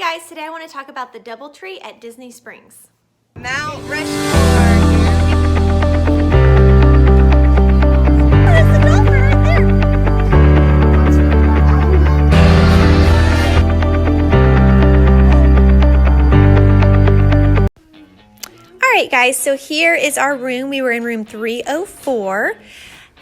Hi guys, today I want to talk about the DoubleTree at Disney Springs. Mount Rushmore. There's the dolphin right there. Alright guys, so here is our room. We were in room 304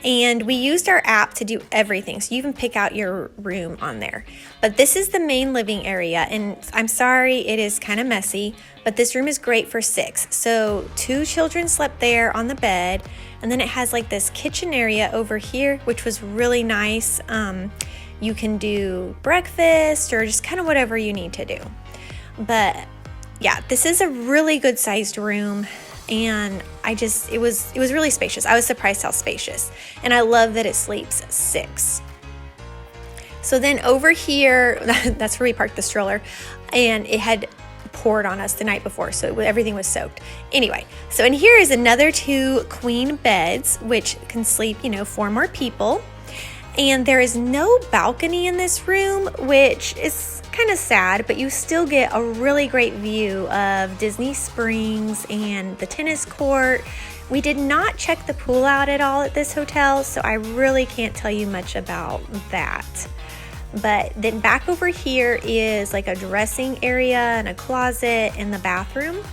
and we used our app to do everything. So you can pick out your room on there. But this is the main living area, and I'm sorry it is kind of messy, but this room is great for 6. So 2 children slept there on the bed, and then it has like this kitchen area over here, which was really nice. You can do breakfast or just kind of whatever you need to do. But yeah, this is a really good sized room. And it was really spacious. I was surprised how spacious. And I love that it sleeps 6. So then over here, that's where we parked the stroller, and it had poured on us the night before, so everything was soaked. Anyway, so in here is another 2 queen beds, which can sleep, 4 more people. And there is no balcony in this room, which is kind of sad, but you still get a really great view of Disney Springs and the tennis court. We did not check the pool out at all at this hotel, so I really can't tell you much about that. But then back over here is like a dressing area and a closet and the bathroom.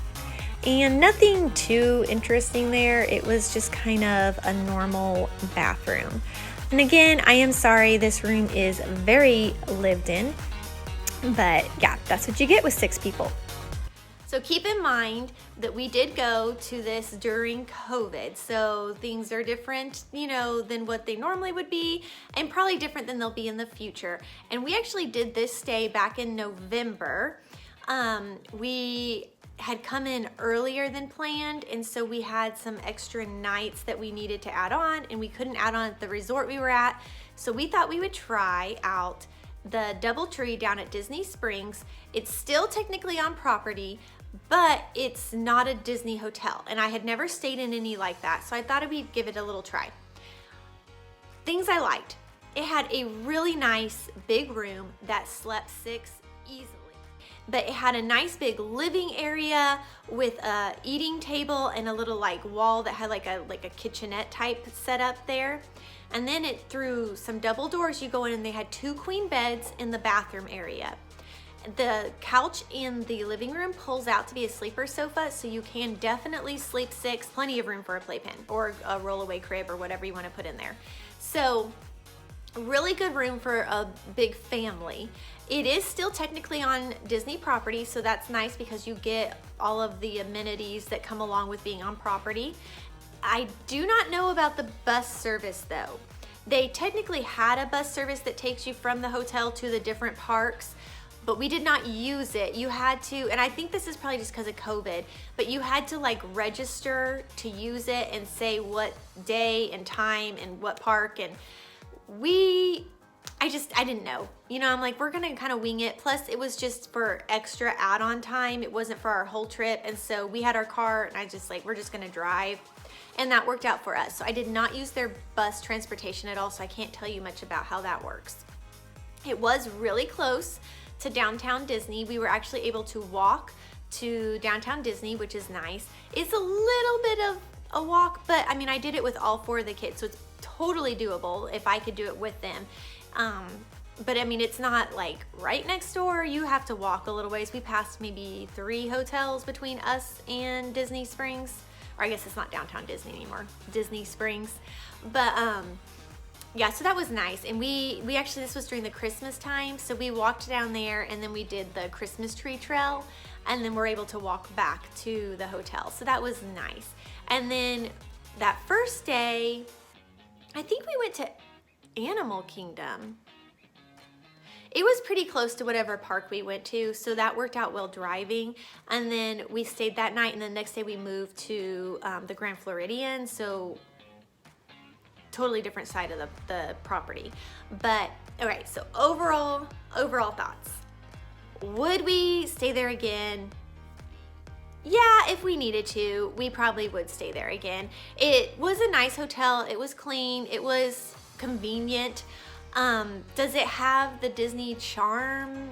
And nothing too interesting there. It was just kind of a normal bathroom. And again, I am sorry, this room is very lived in, but yeah, that's what you get with 6 people. So keep in mind that we did go to this during COVID, so things are different, than what they normally would be, and probably different than they'll be in the future. And we actually did this stay back in November. We had come in earlier than planned, and so we had some extra nights that we needed to add on, and we couldn't add on at the resort we were at. So we thought we would try out the DoubleTree down at Disney Springs. It's still technically on property, but it's not a Disney hotel, and I had never stayed in any like that, so I thought we'd give it a little try. Things I liked: it had a really nice big room that slept 6 easily. But it had a nice big living area with a eating table and a little wall that had like a kitchenette type setup there. And then through some double doors you go in, and they had 2 queen beds in the bathroom area. The couch in the living room pulls out to be a sleeper sofa, so you can definitely sleep 6. Plenty of room for a playpen or a rollaway crib or whatever you want to put in there. So really good room for a big family. It is still technically on Disney property, so that's nice because you get all of the amenities that come along with being on property. I do not know about the bus service though. They technically had a bus service that takes you from the hotel to the different parks, but we did not use it. You had to, and I think this is probably just because of COVID, but you had to register to use it and say what day and time and what park, and I didn't know. I'm like, we're gonna kind of wing it. Plus it was just for extra add-on time. It wasn't for our whole trip. And so we had our car, and we're just gonna drive. And that worked out for us. So I did not use their bus transportation at all, so I can't tell you much about how that works. It was really close to downtown Disney. We were actually able to walk to downtown Disney, which is nice. It's a little bit of a walk, but I did it with all 4 of the kids, so it's totally doable if I could do it with them. But it's not right next door. You have to walk a little ways. We passed maybe 3 hotels between us and Disney Springs, or I guess it's not downtown Disney anymore, Disney Springs. But yeah, so that was nice. And we actually, this was during the Christmas time, so we walked down there, and then we did the Christmas tree trail, and then we're able to walk back to the hotel. So that was nice. And then that first day, I think we went to Animal Kingdom. It was pretty close to whatever park we went to, so that worked out well driving. And then we stayed that night, and the next day we moved to the Grand Floridian, so totally different side of the property. But all right, so overall thoughts. Would we stay there again? Yeah, if we needed to, we probably would stay there again. It was a nice hotel. It was clean. It was convenient. Does it have the Disney charm?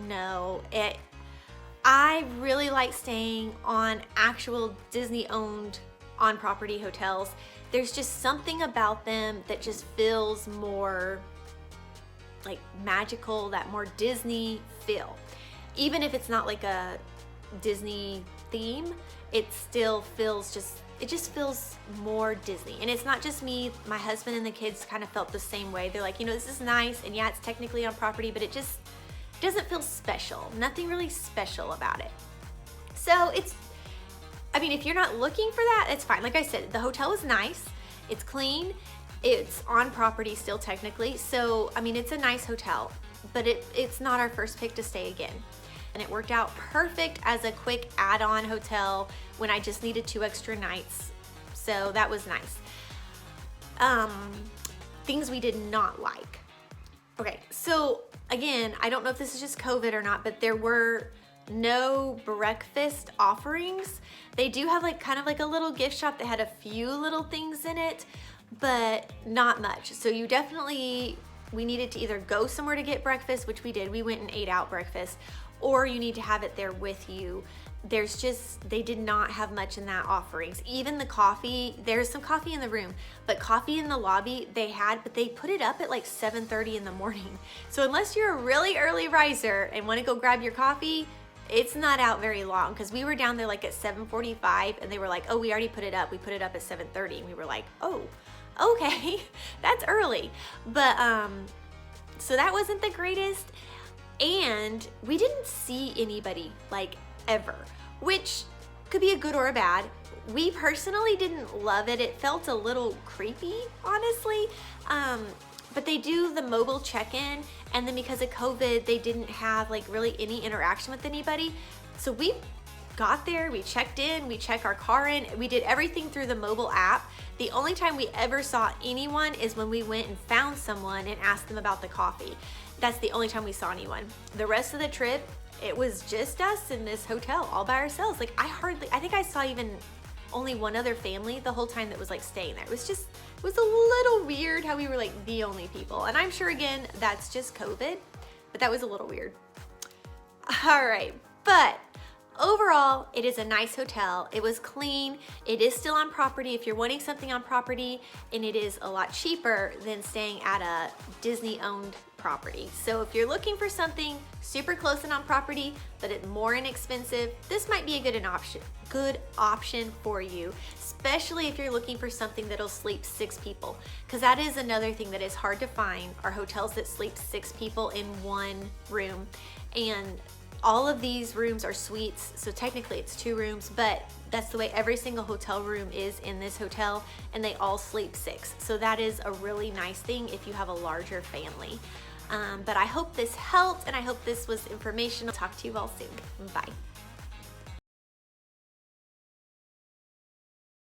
No, I really like staying on actual Disney-owned on-property hotels. There's just something about them that just feels more like magical, that more Disney feel. Even if it's not like a Disney theme, it still feels it just feels more Disney. And it's not just me, my husband and the kids kind of felt the same way. They're like, you know, this is nice, and yeah, it's technically on property, but it just doesn't feel special. Nothing really special about it. So I mean, if you're not looking for that, it's fine. Like I said, the hotel is nice, it's clean, it's on property still technically. So, I mean, it's a nice hotel, but it's not our first pick to stay again. And it worked out perfect as a quick add-on hotel when I just needed 2 extra nights. So that was nice. Things we did not like. Okay, so again, I don't know if this is just COVID or not, but there were no breakfast offerings. They do have like kind of like a little gift shop that had a few little things in it, but not much. So we needed to either go somewhere to get breakfast, which we did. We went and ate out breakfast, or you need to have it there with you. They did not have much in that offerings. Even the coffee, there's some coffee in the room, but coffee in the lobby they had, but they put it up at like 7:30 in the morning. So unless you're a really early riser and want to go grab your coffee, it's not out very long, because we were down there like at 7:45 and they were like, oh, we already put it up. We put it up at 7:30, and we were like, oh, okay, that's early. But so that wasn't the greatest. And we didn't see anybody like ever, which could be a good or a bad. We personally didn't love it. It felt a little creepy, honestly. But they do the mobile check-in, and then because of COVID, they didn't have like really any interaction with anybody. So we got there, we checked in, we checked our car in, we did everything through the mobile app. The only time we ever saw anyone is when we went and found someone and asked them about the coffee. That's the only time we saw anyone. The rest of the trip, it was just us in this hotel all by ourselves. Like I think I saw even only one other family the whole time that was like staying there. It was a little weird how we were like the only people. And I'm sure again, that's just COVID, but that was a little weird. All right, but overall, it is a nice hotel. It was clean. It is still on property if you're wanting something on property, and it is a lot cheaper than staying at a Disney-owned property. So if you're looking for something super close and on property, but it's more inexpensive, this might be a good option for you, especially if you're looking for something that'll sleep 6 people, because that is another thing that is hard to find, are hotels that sleep 6 people in one room. And all of these rooms are suites, so technically it's 2 rooms, but that's the way every single hotel room is in this hotel, and they all sleep 6. So that is a really nice thing if you have a larger family. But I hope this helped, and I hope this was informational. Talk to you all soon. Bye.